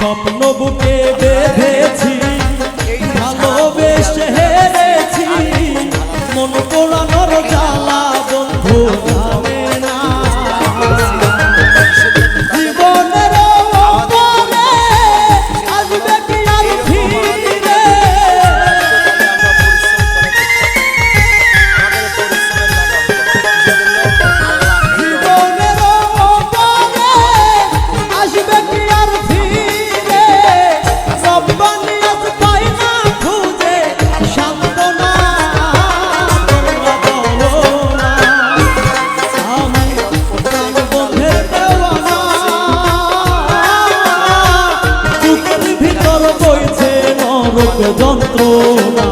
স্বপ্ন বুকে বেঁধেছি, ভালোবেসে হেরেছি, মন পোড়ানোর জ্বালা বন্ধু জানে না। জীবনের অন্তরে আসবে কি আর ফিরে, জীবনের অন্তরে আসবে কি আর ফিরে, সব বানিয়াস পাই না খুঁজে সান্ত্বনা। তোমরা বলো না আমি প্রাণবন্ধের দেওয়ানা, বুকের ভিতর বইছে নরক যন্ত্রণা।